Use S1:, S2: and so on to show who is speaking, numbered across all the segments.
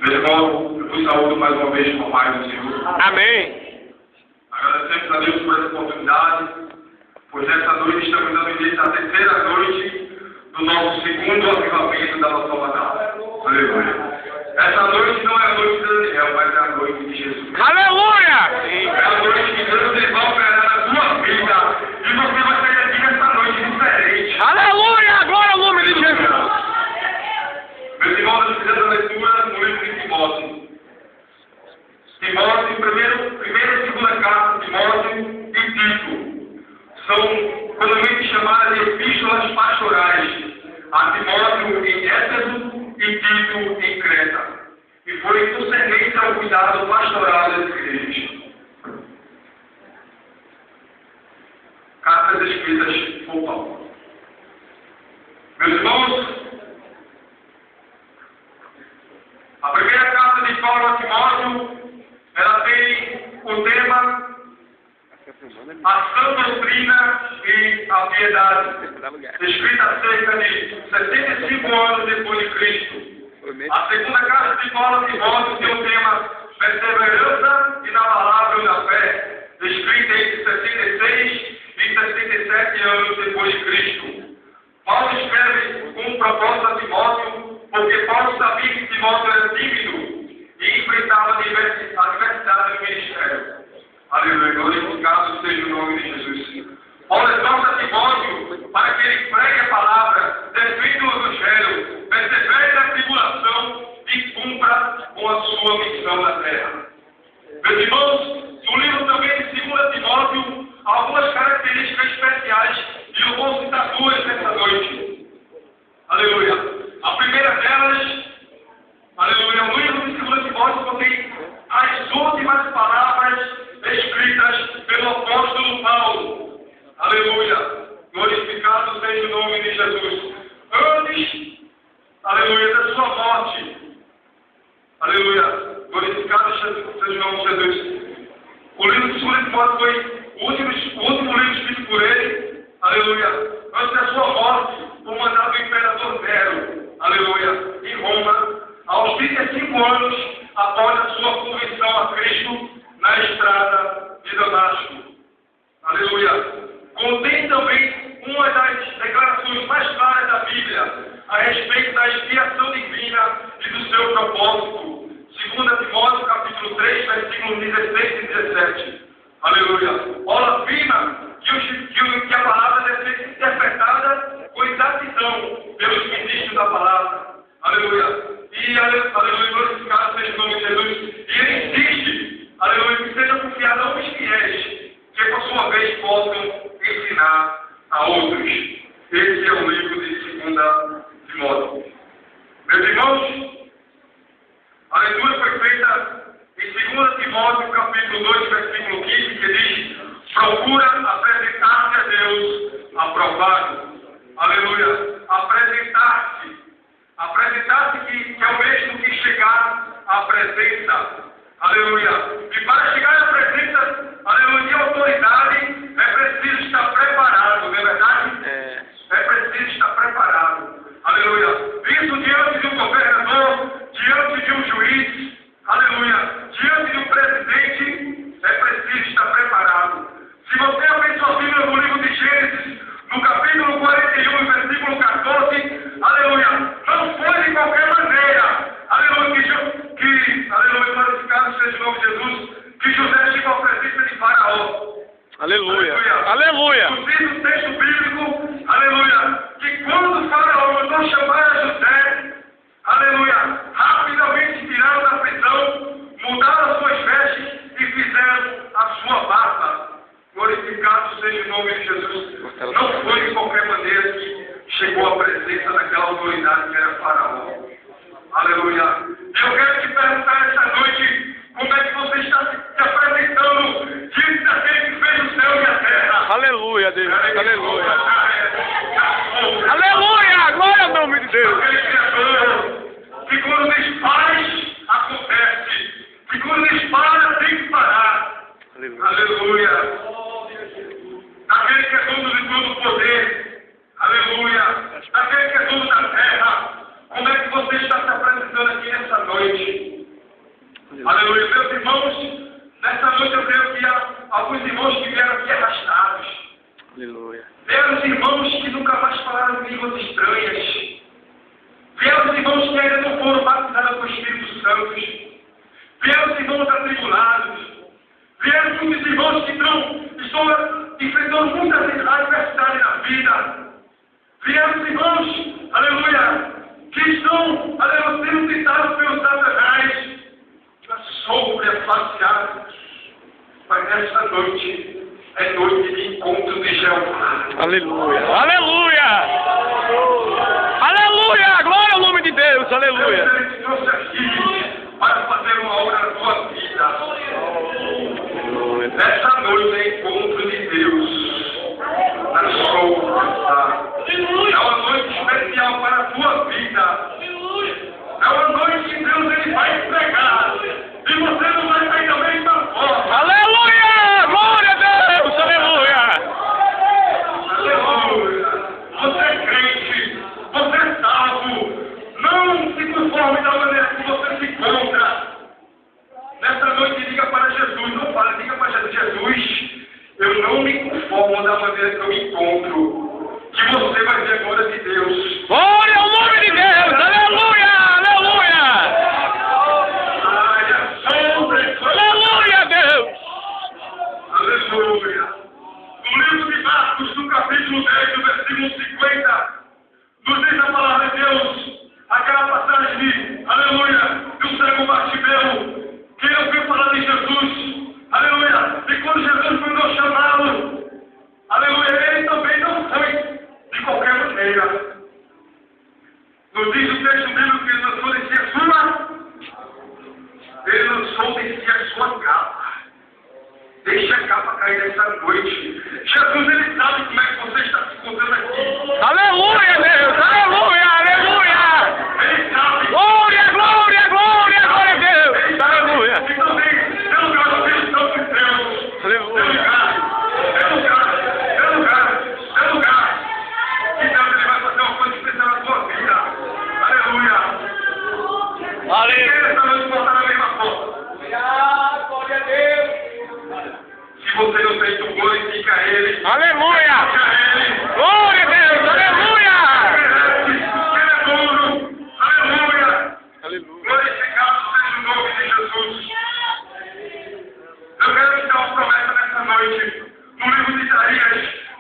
S1: Meu irmão, eu vos saúdo mais uma vez com a paz do Senhor.
S2: Amém.
S1: Agradecemos a Deus por essa oportunidade, pois nessa noite estamos dando início à terceira noite do nosso segundo avivamento da nossa batalha. Aleluia. Essa noite não é a noite de Daniel, mas é a noite de Jesus.
S2: Aleluia!
S1: É a noite que Deus vai operar na sua vida. E você vai sair daqui nessa noite diferente.
S2: Aleluia! Glória ao nome de Jesus.
S1: Meus irmãos, nós fizemos a leitura no livro de Timóteo. Timóteo, primeira e segunda carta de Timóteo e Tito. São comumente chamadas de epístolas pastorais a Timóteo em Éfeso e Tito em Creta. E foi concernente ao cuidado pastoral das igrejas. Cartas escritas por Paulo. Meus irmãos, a primeira carta de Paulo a Timóteo, ela tem o tema a sã doutrina e a piedade, escrita cerca de 75 anos depois de Cristo. A segunda carta de Paulo a Timóteo tem o tema perseverança e na palavra e na fé, escrita entre 66 e 67 anos depois de Cristo. Paulo escreve com um propósito a Timóteo, porque Paulo sabia que Timóteo era tímido e enfrentava a diversidade do ministério. Aleluia, glorificado seja o nome de Jesus. Paulo exorta Timóteo para que ele pregue a palavra, defenda o evangelho, persevere na tribulação e cumpra com a sua missão na terra. Meus irmãos, no livro também de 2 Timóteo, há algumas características especiais e eu vou citar duas nessa noite. Aleluia. A primeira delas, aleluia, o livro de 2 Timóteo contém as últimas palavras escritas pelo apóstolo Paulo. Aleluia. Glorificado seja o nome de Jesus. Antes, aleluia, da sua morte. Aleluia. Glorificado seja o nome de Jesus. O livro de 2 Timóteo foi o último livro escrito por ele. Aleluia. Antes da sua morte, por mandado do imperador Nero. Aleluia. Em Roma, aos 35 anos após a sua conversão a Cristo na estrada de Damasco. Aleluia. Contém também uma das declarações mais claras da Bíblia a respeito da expiação divina e do seu propósito. 2 Timóteo, capítulo 3, versículos 16 e 17. Aleluia. Paulo afirma que a palavra deve ser interpretada com exatidão pelos ministros da palavra. Aleluia. E, aleluia, glorificado seja o nome de Jesus. E ele insiste, aleluia, que seja confiado a homens fiéis, que por sua vez possam ensinar a outros. Esse é o livro de 2 Timóteo. Meus irmãos, a leitura foi feita em 2 Timóteo, capítulo 2, versículo 15, que diz: procura apresentar-se a Deus aprovado. Aleluia. Apresentar-se. Apresentar-se que é o mesmo que chegar à presença. Aleluia. E para chegar à presença, aleluia, de autoridade, é preciso estar preparado, não é verdade? É preciso estar preparado. Aleluia. Isso diante de um governador, diante de um juiz, aleluia, diante de um presidente, é preciso estar preparado. Se você abrir sua Bíblia no livro de Gênesis, no capítulo 41, versículo 14, aleluia, não foi de qualquer maneira, aleluia, aleluia, glorificado seja o nome de Jesus, que José chegou à presença de Faraó.
S2: Aleluia. Aleluia.
S1: Diz o texto bíblico, aleluia, que quando Faraó mandou chamar a José, aleluia, rapidamente tiraram da prisão, mudaram as suas vestes e fizeram a sua barba. Glorificado seja o nome de Jesus. Não foi de qualquer maneira que chegou à presença daquela autoridade que era Faraó. Aleluia. Eu quero te perguntar essa noite, como é que você está se apresentando diante daquele que fez o céu e a terra?
S2: Aleluia, Deus. Aleluia. Aleluia. Glória ao nome de Deus.
S1: Aquele Criador que quando diz paz, acontece. Que quando diz para, tem que parar. Aleluia. Aquele que é dono de todo o poder. Aleluia. Aquele que é dono da terra. Como é que você está se apresentando aqui nessa noite? noite eu creio que há alguns irmãos que vieram aqui arrastados.
S2: Aleluia.
S1: Vieram os irmãos que nunca mais falaram línguas estranhas. Vieram os irmãos que ainda não foram batizados com o Espírito Santo. Vieram os irmãos atribulados. Vieram muitos irmãos que estão enfrentando muitas adversidades na vida. Vieram os irmãos, aleluia, que estão, aleluia, sendo tentados pelos satanás, sobrefaciados. Mas nesta noite é noite de encontro de Jeová.
S2: Aleluia. Aleluia. Aleluia. Glória ao nome de Deus. Aleluia.
S1: Deus te trouxe aqui para fazer uma obra na tua vida. Nesta noite é encontro de Deus na sua casa. É uma noite especial para a tua vida. É uma noite que Deus ele vai entregar. E você não vai sair da mesma forma.
S2: Aleluia. Glória a Deus. Aleluia.
S1: Aleluia. Você é crente. Você é salvo. Não se conforme da maneira que você se encontra. Nessa noite diga para Jesus. Não fale, diga para Jesus. Jesus, eu não me conformo da maneira que eu me encontro. Que você vai ver a glória de Deus.
S2: Glória ao nome de Deus. Aleluia. Aleluia. Aleluia, Deus.
S1: Aleluia. No livro de Marcos, no capítulo 10, no versículo 50, nos diz a palavra de Deus, aquela passagem de, aleluia, do cego Bartimeu, que ele ouviu falar de Jesus, aleluia, e quando Jesus mandou chamá-lo, aleluia, ele também não foi de qualquer maneira. Nos diz o texto bíblico que ele lançou de si a sua capa. Deixa a capa cair nessa noite. Jesus, ele sabe como é que você está se encontrando aqui.
S2: Aleluia, Deus. Aleluia, aleluia.
S1: Ele sabe.
S2: Glória, glória, glória, glória a Deus. Aleluia.
S1: E também, é lugar do Espírito Santo de Deus.
S2: Aleluia.
S1: É lugar. E Deus, ele vai fazer uma coisa especial na sua vida. Aleluia.
S2: Aleluia.
S1: Essa noite voltar na mesma forma.
S3: Glória a Deus.
S1: Se você não tem, tu glorifica Ele.
S2: Aleluia.
S1: Glorifica Ele.
S2: Glória a Deus. Aleluia.
S1: Ele é dono. Aleluia.
S2: Aleluia.
S1: Glorificado seja o nome de Jesus. Eu quero te dar uma promessa nessa noite. No livro de Isaías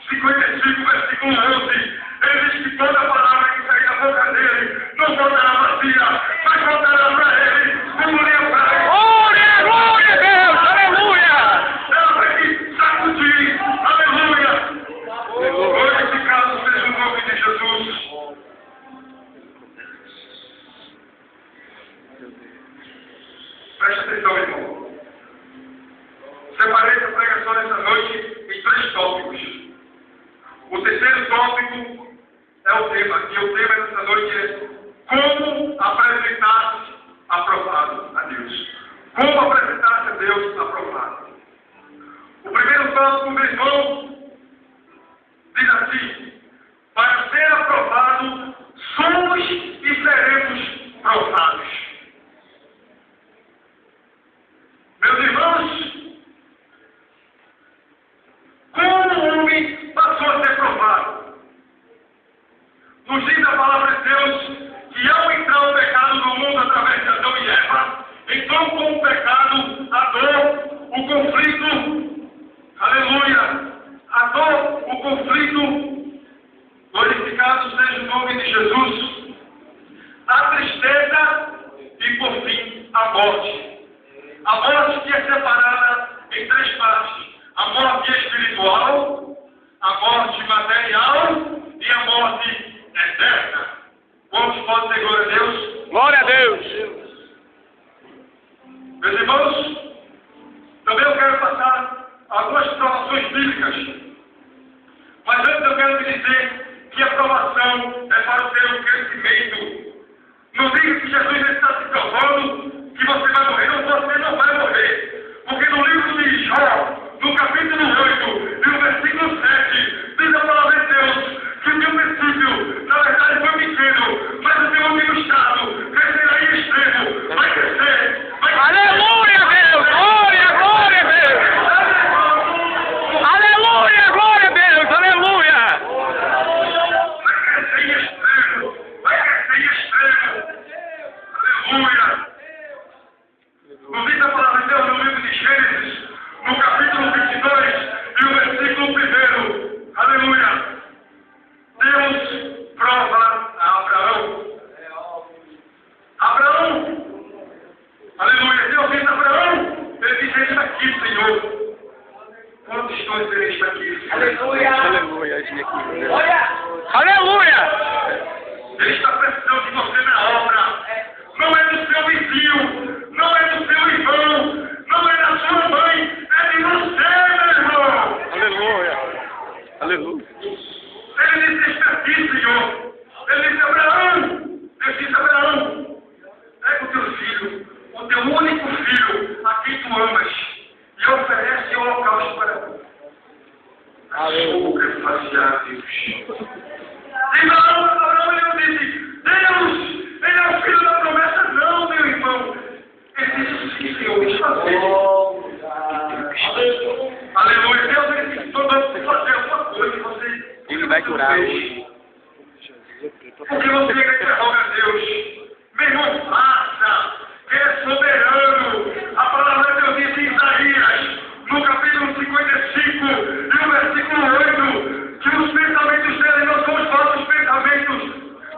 S1: 55, versículo 11. Ele diz que toda palavra que sair da boca dele não voltará vazia, mas voltará para ele como linha para
S2: Glória, glória a Deus. Aleluia.
S1: ela vai te sacudir. Aleluia. Glorificado seja o nome de Jesus. Preste atenção, irmão. Separei essa pregação nessa noite em 3 tópicos. O terceiro tópico é o tema, e o tema dessa noite é como apresentar-se aprovado a Deus. Como apresentar-se a Deus aprovado. O primeiro tópico, meu irmão, diz assim: para ser aprovado, somos e seremos provados. Meus irmãos, como o homem passou a ser provado? Nos diz a palavra de Deus que ao entrar o pecado no mundo através de Adão e Eva, entrou com o pecado a dor, o conflito, aleluia, a dor, o conflito, glorificado seja o nome de Jesus, a tristeza e por fim a morte. A morte que é separada em 3 partes: a morte espiritual, a morte material e a morte eterna. Quantos podem dizer glória a Deus?
S2: Glória a Deus.
S1: Meus irmãos, também eu quero passar algumas provações bíblicas. Mas antes eu quero lhe dizer que a provação é para o teu crescimento. Não diga que Jesus está se provando que você vai morrer. Não, você não vai morrer. Porque no livro de Jó, no capítulo 8, e no versículo 7, diz a palavra de Deus que o teu princípio, na verdade, foi pequeno, mas o teu amigo estado crescerá em extremo. Vai crescer. Vai crescer.
S2: Aleluia, Deus. Glória, glória a Deus.
S1: prova a Abraão. Abraão, aleluia, Deus disse a Abraão, ele disse, está aqui, Senhor. Quantos estão dizendo está aqui?
S3: Aleluia.
S2: Aleluia. Aleluia.
S3: Olha.
S2: Aleluia.
S1: Ele está precisando de você na obra. Não é do seu vizinho, não é do seu irmão, não é da sua mãe, é de você, meu irmão.
S2: Aleluia. Aleluia.
S1: Ele disse, está aqui, Senhor. Ele disse, Abraão, Deus disse, Abraão, pega o teu filho, o teu único filho, a quem tu amas, e oferece o holocausto para mim. Aleluia, faça a Deus. E Abraão, ele disse, Deus, ele é o filho da promessa, não, meu irmão. Ele disse, sim, Senhor, deixa fazer. Aleluia, Deus, ele disse, estou dando para fazer alguma coisa, você...
S2: Ele vai curar hoje.
S1: Porque você interroga a Deus. Meu irmão, faça, que é soberano. A palavra de Deus diz em Isaías, no capítulo 55, e o versículo 8, que os pensamentos dele não são os vossos pensamentos.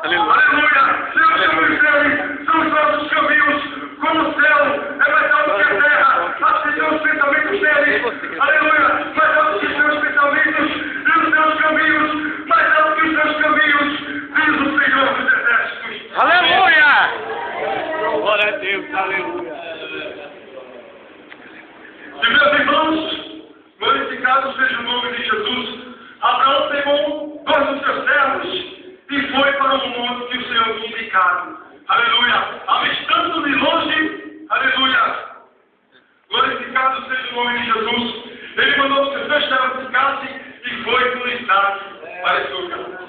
S2: Aleluia.
S1: Aleluia. Se os caminhos dele são os vossos caminhos, como o céu é mais alto que a terra, assim são os pensamentos dele. Aleluia. Mais alto que os seus pensamentos e os seus caminhos, mais alto que os seus caminhos, diz o Senhor dos Exércitos.
S2: Aleluia. Glória a Deus. Aleluia.
S1: E meus irmãos, glorificado seja o nome de Jesus. Abraão pegou 2 dos seus servos e foi para o monte que o Senhor tinha indicado. Aleluia. Avistando de longe, aleluia. Glorificado seja o nome de Jesus. Ele mandou que os seus servos ficassem e foi com Isaac para a sua casa.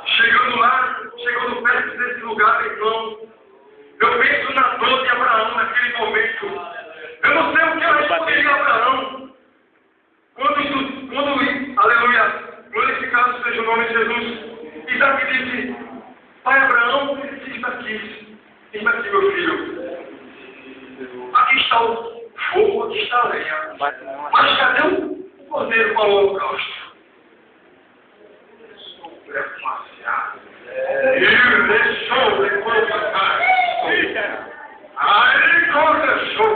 S1: Chegando lá, chegando perto desse lugar, então, eu penso na dor de Abraão naquele momento. Eu não sei o que eu responderia a Abraão. Quando, aleluia, glorificado seja o nome de Jesus, Isaac disse, pai Abraão, ele disse, está aqui meu filho. Aqui está o fogo, aqui está a lenha. Mas cadê o cordeiro para o holocausto? Ele deixou de colocar. Aí deixou.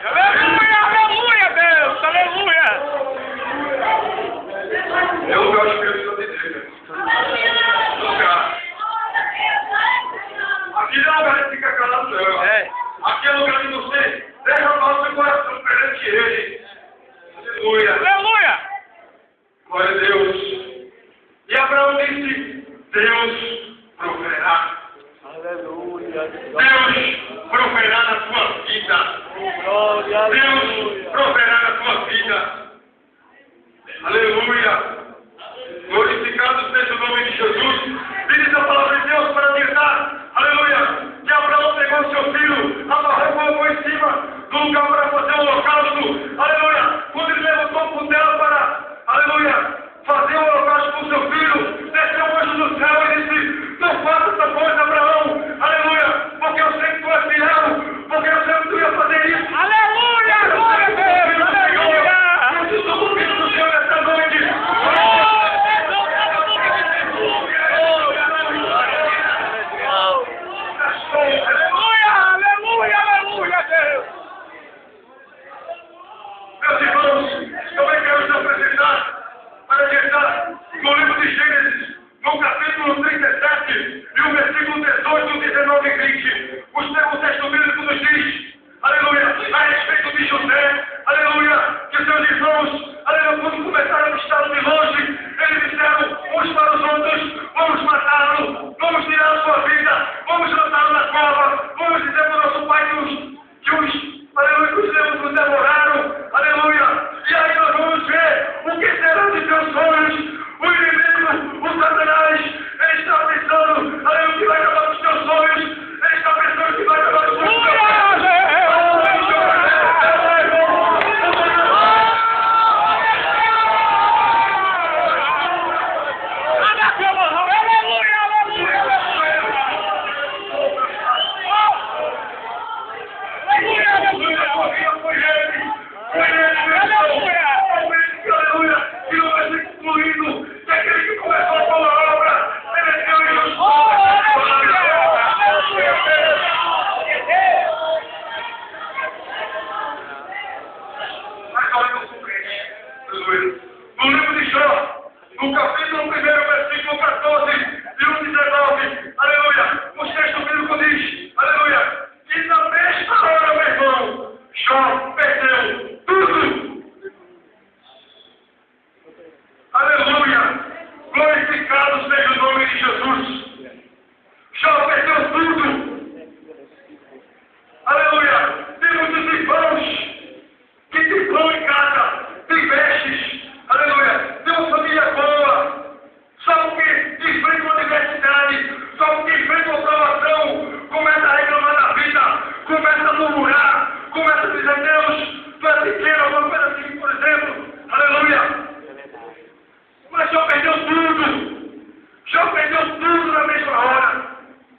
S2: Aleluia. Aleluia, Deus. Aleluia.
S1: Eu gosto que eu estou dizendo. Aqui não é lugar de ficar calado, não. Aqui é lugar de você derramar o seu coração perante Ele. Aleluia.
S2: Aleluia.
S1: Glória a Deus. E Abraão disse, Deus proverá.
S3: Aleluia.
S1: Deus proverá na tua vida. Deus proverá na tua vida. Aleluia. Glorificado seja o nome de Jesus. Diz a palavra de Deus para dizer, aleluia, que Abraão pegou seu filho, amarrou o fogo em cima do lugar para fazer o holocausto. Aleluia. Quando ele levantou o cutelo para, aleluia, fazer o holocausto com seu filho, desceu o anjo do céu e disse, não faça essa coisa, Abraão. Aleluia. Porque eu sei que tu és fiel. Porque eu sei que tu ia fazer isso.
S2: Aleluia. Glória a Deus. Aleluia.
S1: Eu estou ouvindo do Senhor esta noite.
S2: Aleluia, aleluia, aleluia, Deus.
S1: capítulo 1, versículo 14 e o 19. Aleluia. O texto bíblico diz, aleluia, que na mesma hora, meu irmão, Jó perdeu tudo. Aleluia. Glorificado seja o nome de Jesus. Jó perdeu tudo. Aleluia. Tem muitos irmãos que tem pão em casa, tem vestes. Aleluia. Tem uma família boa. Só porque enfrenta uma adversidade, só porque enfrenta uma provação, começa a reclamar da vida, começa a murmurar, começa a dizer, Deus, tu é pequeno, alguma coisa assim, por exemplo. Aleluia. Mas Jó perdeu tudo. Jó perdeu tudo na mesma hora.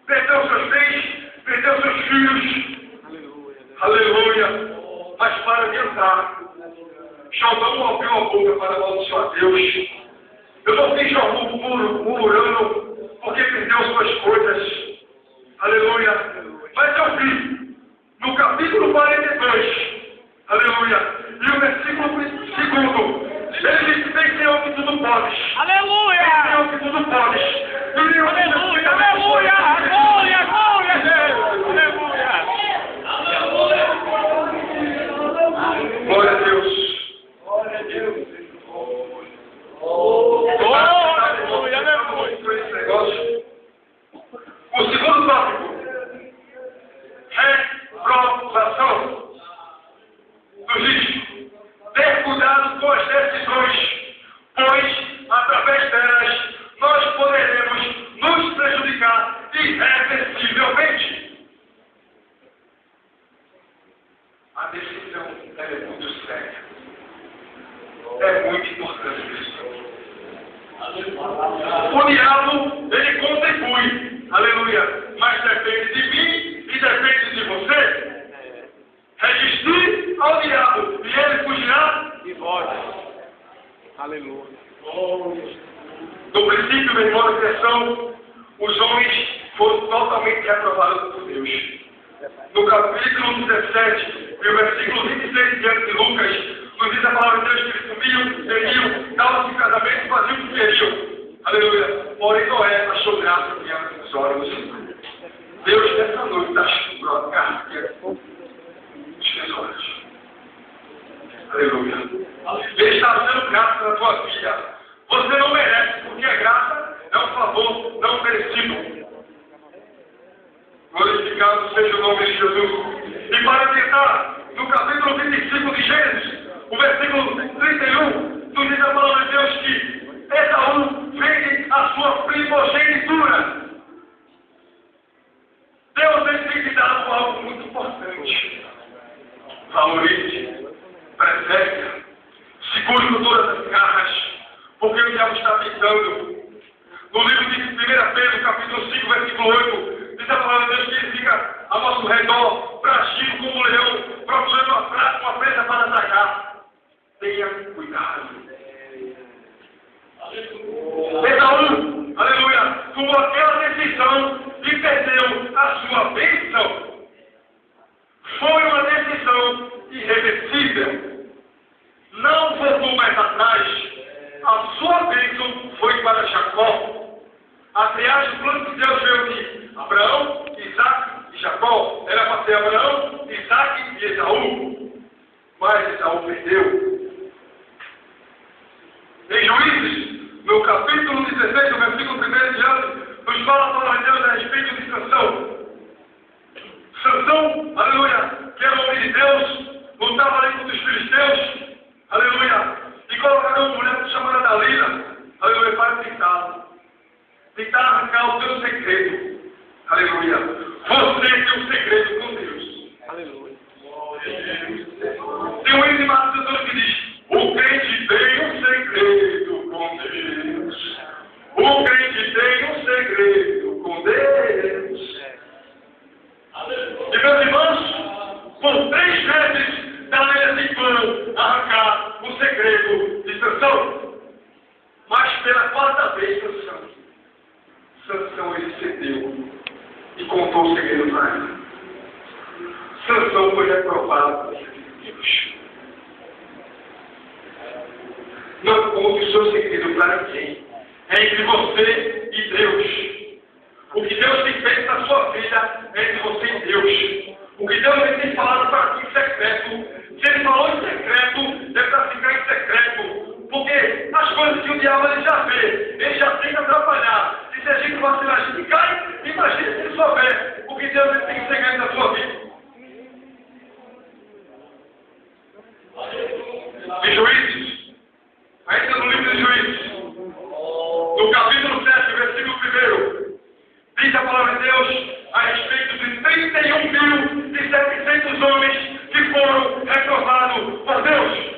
S1: Perdeu seus bens, perdeu seus filhos. Aleluia. Mas para adiantar, Jó não abriu a boca para amaldiçoar Deus. Eu não vi Jó murmurando porque perdeu suas coisas. Aleluia. Mas eu vi no capítulo 42, aleluia, e o versículo 2, ele disse, tem Senhor que tudo podes.
S2: Aleluia!
S1: Tem Senhor que tudo podes.
S2: Aleluia! Aleluia! Glória, glória a Deus! Aleluia!
S1: Glória a Deus.
S3: Glória a Deus.
S2: Aleluia! Aleluia!
S1: Esse negócio. O segundo tópico. Reprovação. Nos diz, ter cuidado com as decisões, pois, através delas, nós poderemos nos prejudicar irreversivelmente. A decisão é muito séria. É muito importante. O diabo, ele contribui, aleluia, mas depende de mim e depende de você. Resistir ao diabo e ele fugirá
S2: De vós. Aleluia.
S1: No princípio, meu irmão, da criação, os homens foram totalmente reprovados por Deus. No capítulo 17, e o versículo 26 diante de Lucas, nos diz a palavra de Deus que eles comiam, bebiam, davam-se casamento e faziam o que queriam. Aleluia. Porém, Noé achou graça diante dos olhos. Deus, nessa noite, está chumbrando carga dos teus olhos. Aleluia. Ele está dando graça na tua vida. Você não merece, porque a graça é um favor não merecido. Glorificado seja o nome de Jesus. E para tentar, no capítulo 25 de Gênesis, o versículo 31, nos diz a palavra de Deus que Esaú vende a sua primogenitura. Deus tem que dar algo muito importante. Valorize, preserve, segure com todas as garras, porque o diabo está tentando. No livro de 1 Pedro, capítulo 5, versículo 8, diz a palavra de Deus que ele fica ao nosso redor, bragindo como um leão, procurando uma presa para atacar. Tenha cuidado. Esaú, aleluia, tomou aquela decisão e perdeu a sua bênção. Foi uma decisão irreversível. Não voltou mais atrás. A sua bênção foi para Jacó. A triagem, o plano de Deus veio de Abraão, Isaac e Jacó. Era para ser Abraão, Isaac e Esaú. Mas Esaú perdeu. Em Juízes, no capítulo 16, no versículo 1 diante, nos fala a palavra de Deus a respeito de Sansão. Sansão, aleluia, que era o homem de Deus, lutava ali contra os filisteus, aleluia, e colocaram uma mulher chamada Dalila, aleluia, para tentar arrancar o teu segredo, aleluia. Você tem um segredo com Deus,
S2: Aleluia.
S1: Tem um hino de Mateus que diz, o crente tem um segredo com Deus, o crente tem um segredo com Deus. E meus irmãos, por 3 vezes Dalila tentou arrancar o segredo de Sansão. Mas pela 4ª vez, Sansão ele cedeu e contou o segredo para ela. Sansão foi reprovado por Deus. Não conte o seu segredo para ninguém. é entre você e Deus. O que Deus tem feito na sua vida é entre você e Deus. O que Deus tem falado para ti em secreto, se Ele falou em secreto, deve para ficar em secreto. Porque as coisas que o diabo ele já vê, ele já tenta atrapalhar. E se a gente vacilar, a gente cai, imagina se ele souber o que Deus ele tem em segredo na sua vida. Em Juízes, ainda no livro de Juízes, no capítulo 7, versículo 1, diz a palavra de Deus a respeito de 31.700 homens que foram reprovados por Deus.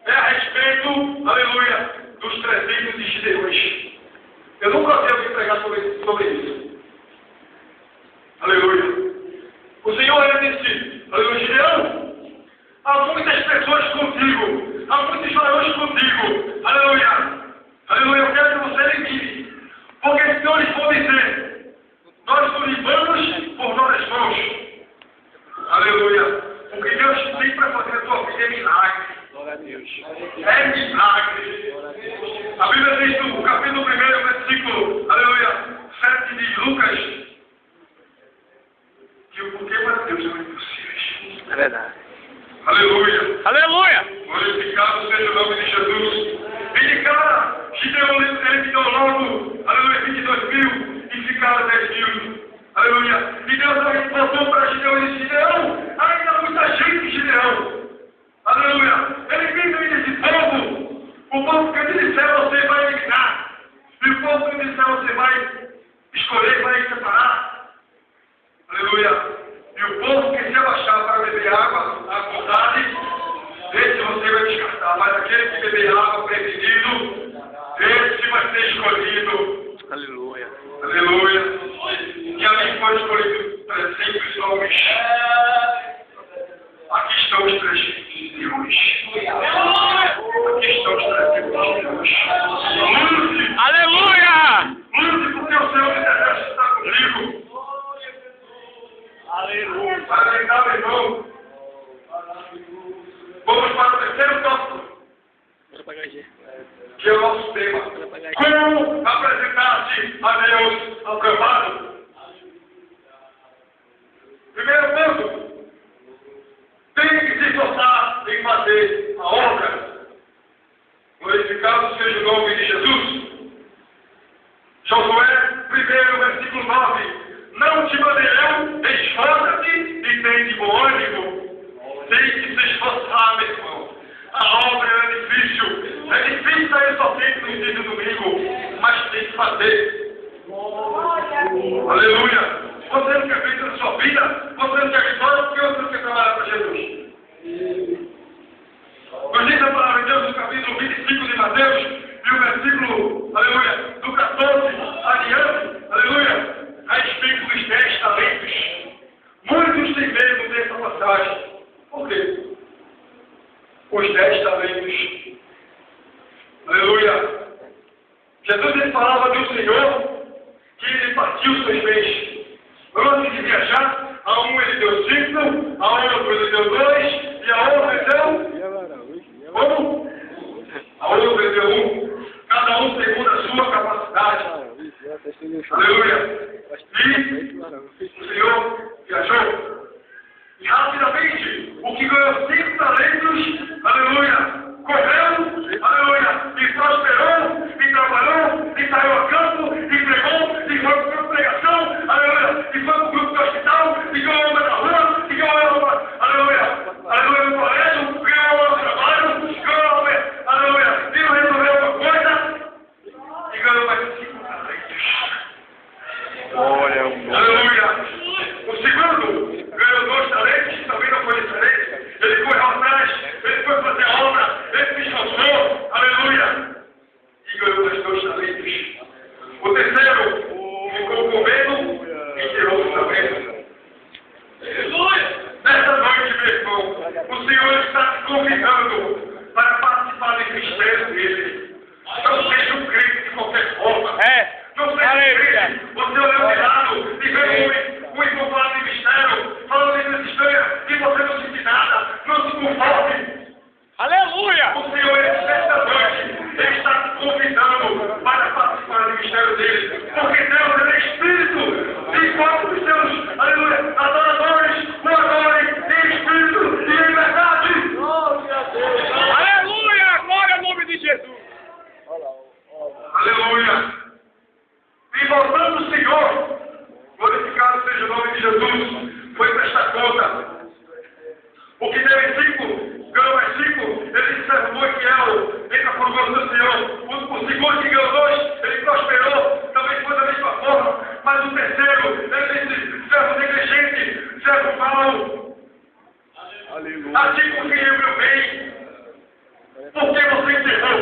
S1: É a respeito, aleluia, dos 300 de Gideões. Eu nunca devo pregar sobre isso. Aleluia. O Senhor ele disse, aleluia, Gideão, há muitas pessoas contigo, há muitos varões contigo, aleluia. Aleluia, eu quero que você elimine. Porque se eu lhes for dizer, nós nos livramos por nossas mãos. Aleluia. O que Deus tem para fazer na tua vida é milagre.
S3: Glória a Deus.
S1: É milagre. A Bíblia diz no capítulo 1, versículo, aleluia, 7 de Lucas, que o porquê para Deus não é impossível.
S2: É verdade.
S1: Aleluia.
S2: Aleluia!
S1: Glorificado seja o nome de Jesus. E de cara, Gideão ele tirou logo, aleluia, 22.000 e ficaram 10.000. Aleluia. E Deus voltou para Gideão e disse, Gideão, ainda há muita gente, Gideão. Aleluia. Ele vive desse povo. O povo que eu te disser você vai eliminar. E o povo que eu te disser você vai escolher, vai separar. Aleluia. E o povo que se abaixar para beber água, à vontade, esse você vai descartar. Mas aquele que beber água prevenido, esse vai ser escolhido.
S2: Aleluia.
S1: Aleluia. E ali foi escolhido 300 homens. Aqui estão os 300 de hoje. Aqui estão os 300 de hoje. Lute!
S2: Aleluia!
S1: Lute porque o Senhor de Deus está comigo.
S3: Aleluia.
S1: Para tentar, meu irmão. Vamos para o terceiro tópico, que é o nosso tema. Como apresentar-se a Deus aprovado? Primeiro ponto, tem que se esforçar em fazer a obra. Glorificado seja o nome de Jesus. Josué, 1, versículo 9. Não te mandei eu, esforça-te e tem de bom ânimo. Tem que se esforçar, meu irmão. A obra é difícil. É difícil sair só tempo no dia do domingo, mas tem que fazer. Aleluia. Você não quer ver na sua vida? Você não quer vitória porque você não quer trabalhar para Jesus. Mas diz a palavra de Deus no capítulo 25 de Mateus, e o versículo, aleluia, do 14 adiante, aleluia, a respeito dos 10 talentos. Muitos têm medo dessa passagem. Por quê? Os 10 talentos. Aleluia. Jesus ele falava do Senhor que ele partiu os seus bens. Antes de viajar, a um ele deu 5, a outro ele deu 2, e a outra ele deu... Como? A outra ele deu 1. Cada um segundo a sua capacidade. Aleluia. E o Senhor viajou. E rapidamente, o que ganhou 5 talentos, aleluia, correu, aleluia, e prosperou, e trabalhou, e saiu a campo, e pregou, e foi para o grupo de pregação, aleluia, e foi para o grupo do hospital, e ganhou uma na rua, e ganhou uma, aleluia, aleluia, no colégio, ganhou uma no trabalho, ganhou uma, aleluia, e não resolveu alguma coisa, e ganhou mais 5 talentos. Aleluia. O segundo ganhou 2 talentos, que também não foi diferente. Ele foi atrás, ele foi fazer a obra, ele se esforçou, aleluia. E ganhou mais 2 talentos. O terceiro ficou com medo e tirou o talento. Nessa noite, meu irmão, o Senhor está te convidando para participar do mistério dele. Não seja um crente de qualquer forma. Não seja um crente. Você olhou de lado e vê um irmão falar de mistério, falando de estranha, e você não sente nada, não se conforme.
S2: Aleluia!
S1: O Senhor, nesta noite, Ele está te convidando cheiro dele. Porque Deus ele é Espírito. E quando os seus, aleluia, adoradores o adorem em Espírito e em verdade.
S2: Aleluia! Glória ao nome de Jesus!
S1: Aleluia. E voltando o Senhor, glorificado seja o nome de Jesus, foi prestar conta. O que teve 5, ganhou mais 5, ele serve muito fiel, entra por gosto do Senhor. O segundo que ganhou 2, ele prosperou, também foi da mesma forma. Mas o terceiro, ele disse, servo negligente, servo mau. Assim conseguiu meu bem, porque você enterrou.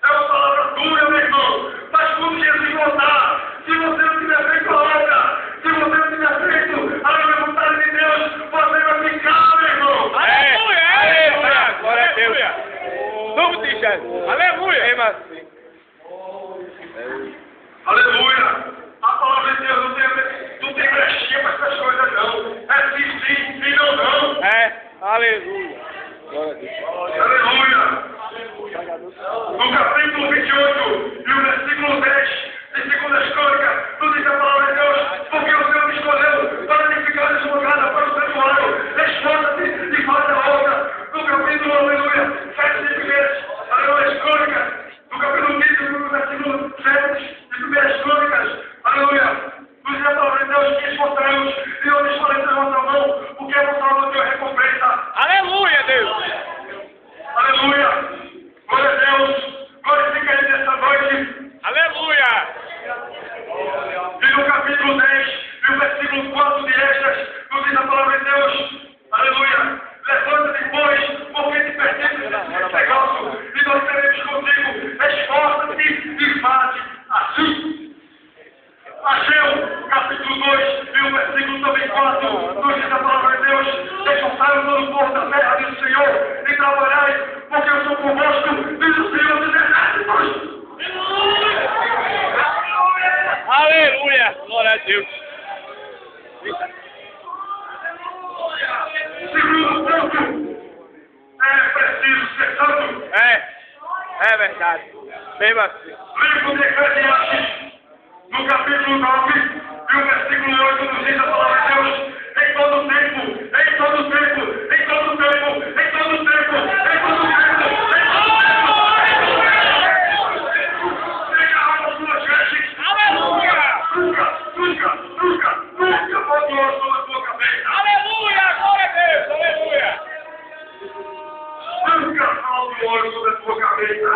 S1: É uma palavra dura, meu irmão. Mas quando Jesus voltar, se você não tiver feito a obra, se você não tiver feito a vontade de Deus, você vai ficar, meu irmão.
S2: Aleluia! Aleluia! Glória a Deus! Vamos deixar! Aleluia!
S1: Aleluia! A palavra de Deus não tem brechinha para essas coisas, não. É sim, sim, sim, não, não.
S2: Aleluia!
S1: Aleluia! No capítulo 28 e o versículo 10 de 2 Crônicas, nos diz a palavra de Deus, porque o Senhor me escolheu para edificar essa morada para o santuário. Esforça-te e faz a obra. No capítulo, aleluia, 7 de 1, aleluia, Crônicas, no capítulo 15, no versículo 7 de 1 Crônicas, aleluia, nos diz a palavra de Deus que esforçaremos e eu lhes falei da vossa mão, porque é vossa mão que eu recompensa.
S2: Aleluia, Deus!
S1: Aleluia! Glória a Deus! Glorifica Ele nessa noite!
S2: Aleluia!
S1: E no capítulo 10, e o versículo 4 de Esdras, nos diz a palavra de Deus, aleluia, levanta-te, pois, porque te pertence esse negócio, e nós teremos contigo, esforça-te e faz assim. Ageu, capítulo 2, e o versículo também 4, nos diz a palavra de Deus, esforçai-vos todo o povo da terra, diz o Senhor, e trabalhai, porque eu sou convosco, diz o Senhor dos exércitos.
S2: Aleluia! Glória a Deus!
S1: Segundo ponto, é preciso ser santo.
S2: É verdade. Mesmo assim.
S1: Livro de Eclesiastes, no capítulo 9, e o versículo 8, nos diz a palavra de Deus, em todo tempo, em todo tempo, em todo tempo, em todo tempo, em todo tempo, em todo tempo, seja a sua gente.
S2: Aleluia!
S1: Nunca bote o ouro sobre a sua cabeça.
S2: Aleluia! Glória a Deus! Aleluia!
S1: Nunca falte o ouro sobre a sua cabeça.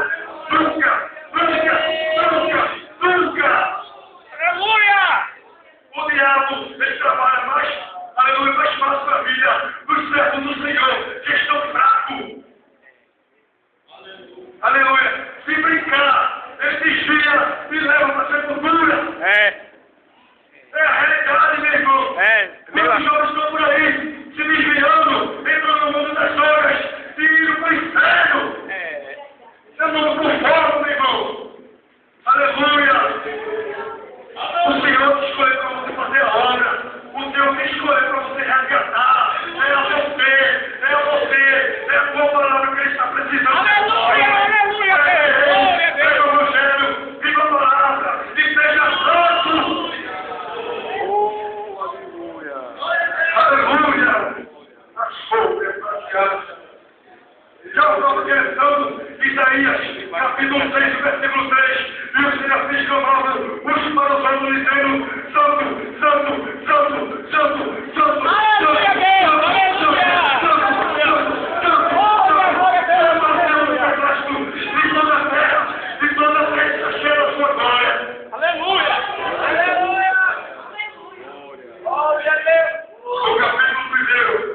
S1: Nunca.
S2: Aleluia!
S1: O diabo, ele trabalha mais, aleluia, mais fácil para a vida dos servos do Senhor, que estão fracos. Aleluia. Se brincar, ele desvia e leva para a sepultura. É a realidade, meu irmão. Muitos jovens estão por aí, se desviando, entrando no mundo das drogas e indo para o inferno. Eu não conformo, meu irmão. Aleluia. O Senhor te escolheu para você fazer a obra. O Senhor te escolheu para você resgatar. É a você. É a tua palavra que Ele está precisando.
S2: Aleluia! Aleluia, Deus! Glória a Deus!
S1: É o Evangelho, viva a palavra e seja santo. Aleluia! A sombra é prateada. Já estava direção Isaías, capítulo 6, versículo 3, e os serafins clamavam uns para os outros, dizendo: Santo, Santo, Santo, Santo, Santo,
S2: Aleluia, Deus! Aleluia!
S1: e toda a terra está cheia da sua glória.
S2: Aleluia! Aleluia! Glória a Deus!
S1: No capítulo 1, aleluia,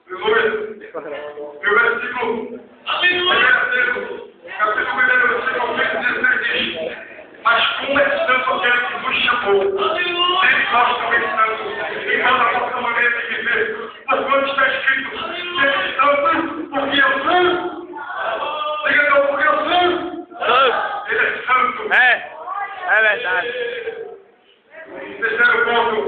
S1: e o versículo, capítulo 1, versículo 16 diz: Mas como é santo aquele que vos chamou, ele nós também santos, e nós a nossa maneira de viver, porquanto está escrito: Seja santo, porque eu sou. Diga não, porque eu sou. Ele é santo.
S2: É verdade.
S1: Terceiro ponto,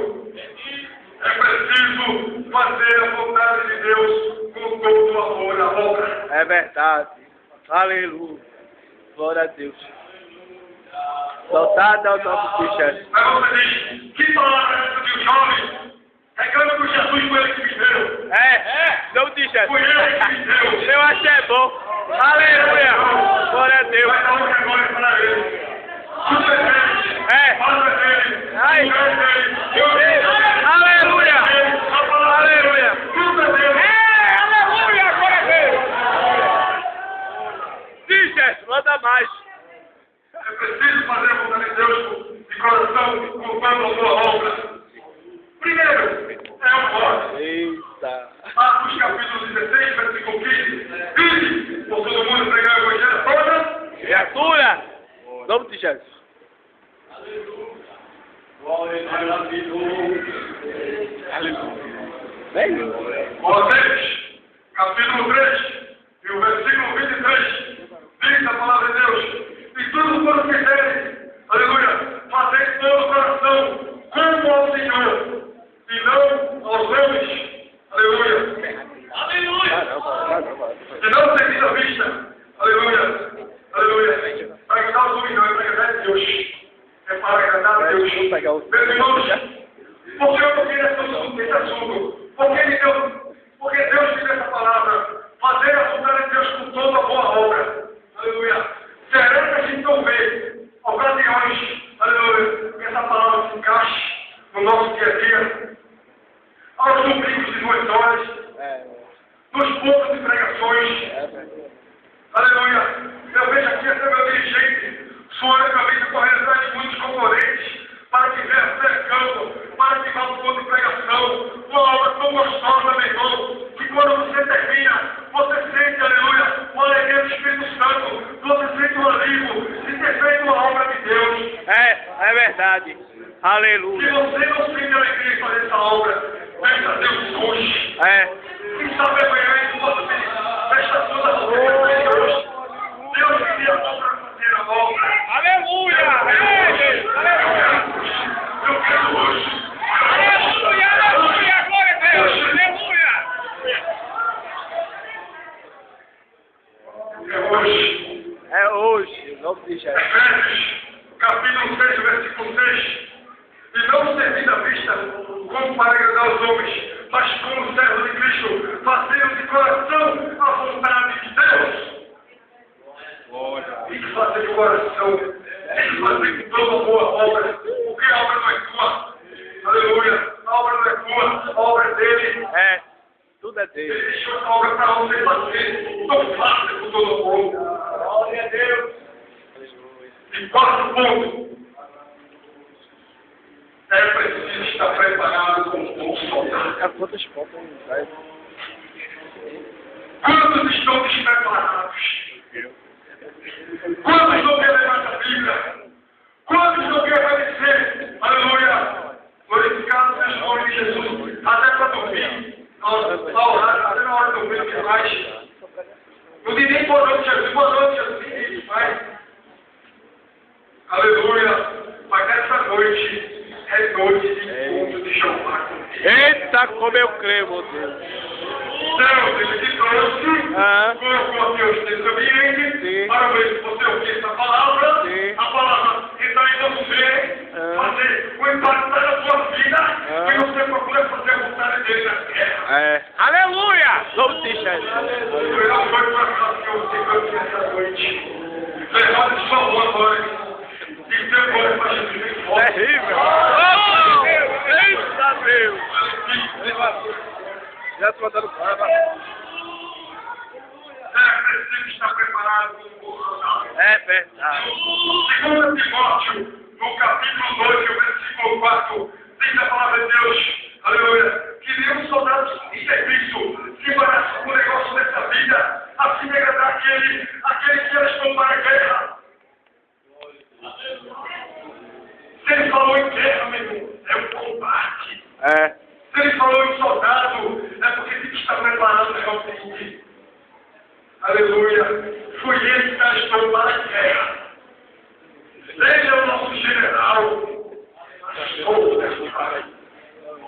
S1: é preciso fazer a vontade de Deus com todo o amor, a obra.
S2: É verdade. Aleluia. Glória a Deus. Soldado é o nome do T-shirt.
S1: Aí você diz, que palavra é essa de um jovem? Reclama com Jesus, foi ele que me deu.
S2: Não T-shirt.
S1: Foi ele que me deu.
S2: Eu achei é bom. Aleluia. Glória a Deus.
S1: Vai dar uma vergonha para ele. Tudo é dele. Fala dele.
S2: Ai.
S1: Tudo é dele.
S2: Aleluia.
S1: A palavra é dele.
S2: Aleluia.
S1: Tudo é dele.
S2: Aleluia. Glória a Deus. T-shirt, manda mais.
S1: É preciso fazer a vontade de Deus de coração, culpando a sua obra. Primeiro, é o voto.
S2: Eita.
S1: Atos capítulo 16, versículo 15. Vinde, por todo mundo pregar o evangelho toda.
S2: Criatura. Nome de Jesus. Vem.
S1: Colossenses, capítulo 3, e o versículo 23. Diz a palavra de Deus. E tudo quanto fizerem, aleluia, fazei todo o coração, como ao Senhor, e não aos homens, aleluia.
S2: Caramba.
S1: E não seguir a vista, aleluia, aleluia. Para agradar os homens não, é para agradar a Deus. É para agradar a Deus. Meus irmãos, por que eu toquei nesse assunto? Porque Deus diz essa palavra, fazer a vontade de Deus com toda a boa obra, aleluia. Será que a gente não vê ocasiões, aleluia, que essa palavra se encaixe no nosso dia a dia, aos domingos de 2 horas, nos pontos de pregações, aleluia. Eu vejo aqui esse meu dirigente, suando a cabeça, correndo atrás de muitos concorrentes, para que venha cercando, para que vá ao ponto de pregação, uma obra tão gostosa, meu irmão, que quando você termina, você sente, aleluia, o alegria do Espírito Santo, você sente um alívio de ter feito uma obra de Deus.
S2: É verdade.
S1: Se
S2: Aleluia.
S1: você não sente alegria em fazer essa obra, venha a Deus hoje. Quem sabe amanhã ele possa ter prestação da obra de Deus. Deus queria para fazer a obra.
S2: Aleluia.
S1: Eu quero hoje.
S2: Aleluia. Glória a Deus. Aleluia.
S1: É hoje.
S2: É hoje. Em nome de Jesus.
S1: Efésios, capítulo 6, versículo 6. E não servir à vista como para agradar os homens, mas como servos de Cristo, fazendo de coração a vontade de Deus. Tem que fazer de coração, tem que fazer de toda boa obra, porque a obra não é tua. Aleluia, a obra não é tua, a obra é dele.
S2: Tudo é
S1: Ele
S2: Deus.
S1: deixou essa obra para você fazer, não faça com todo o povo. Glória a Deus. E quarto ponto. É preciso estar preparado como um bom soldado.
S2: Quantas fotos vai?
S1: Quantos estão despreparados? Quantos não querem levar a Bíblia? Quantos não querem obedecer? Aleluia! Glorificado seja o nome de Jesus. Até para dormir. Até na hora de dormir, o que mais? Não diz nem boa noite, Jesus. Boa noite, Jesus. Ninguém faz. Aleluia! Mas nessa noite é noite de encontro de Jeová com Deus.
S2: Eita, como eu creio, meu Deus.
S1: Deus, ele te trouxe, colocou aqui os teus ambientes, para ver se você ouvir essa palavra, a palavra entrar em você, fazer o impacto na sua vida, e você procura fazer a vontade dele na terra.
S2: Aleluia! Nome de Jesus.
S1: Eu não vou para o Senhor, Senhor, nessa noite. Levanta sua mão agora. E deu glória para Jesus bem forte.
S2: Terrível. Eita, Deus. Já estou mandando para.
S1: É preciso estar preparado como um soldado.
S2: É verdade.
S1: 2 Timóteo, no capítulo 2, o versículo 4, diz a palavra de Deus, aleluia, que nenhum soldado em serviço se embaraça com o negócio dessa vida, a fim de agradar aquele que eles estão para a guerra. Se ele falou em guerra, meu irmão, é um combate. Se ele falou em soldado, é porque tem que estar preparado realmente. Aleluia. Foi ele que está estando para a guerra. Seja o nosso general.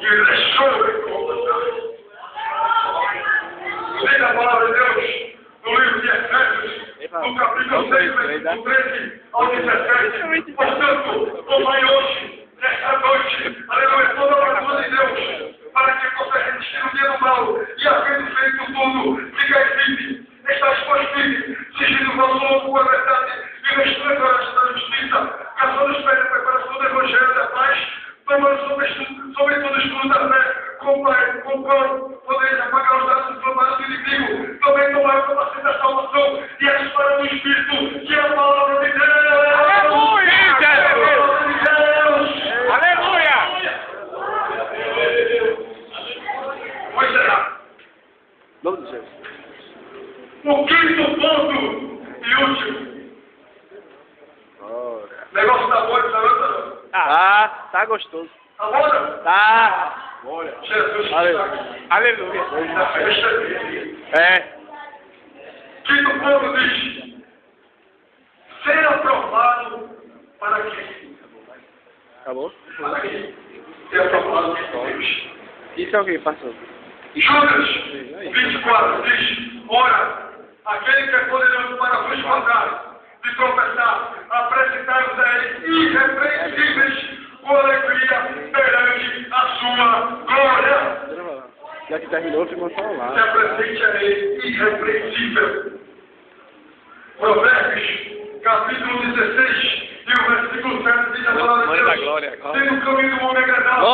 S1: E ele deixou de comandar. Diz a palavra de Deus no livro de Efésios, no capítulo 6, do 13 ao 17. Portanto, tomai hoje, nesta noite, aleluia, toda a palavra de Deus, para que possa resistir o dia do mal e, havendo feito tudo, ficar firme, estar exposto firme, seguindo o valor, a verdade e restando a da justiça, caçando os pés da preparação do Evangelho da paz, tomando sobre todo o escudo da fé, com o qual podeis apagar os dados inflamados do inimigo, também tomar o capacete da salvação e a espada do Espírito, que é a palavra de Deus.
S2: Aleluia!
S1: A palavra de Deus.
S2: Aleluia!
S1: Pois será.
S4: Nome de Jesus.
S1: O quinto ponto e último.
S4: Glória.
S1: O negócio tá bom, tá bom?
S4: Tá gostoso.
S1: Tá bom? Não?
S4: Tá.
S1: Jesus.
S4: Aleluia.
S2: Aleluia!
S4: É.
S1: Quinto ponto diz: ser aprovado para quem?
S4: Acabou?
S1: Para quem? Ser aprovado por Deus.
S4: Isso é o que passou.
S1: Judas 24 diz: ora, aquele que é poderoso para vos guardar, de tropeçar, apresentar-vos a ele irrepreensíveis com alegria perante a sua glória.
S4: Já que terminou, ficou só
S1: Se
S4: lá.
S1: apresente a ele irrepreensível. Provérbios, capítulo 16, e o versículo 7 diz a palavra de
S4: Glória da
S1: Deus:
S4: glória, glória.
S1: tem o caminho do homem agradável,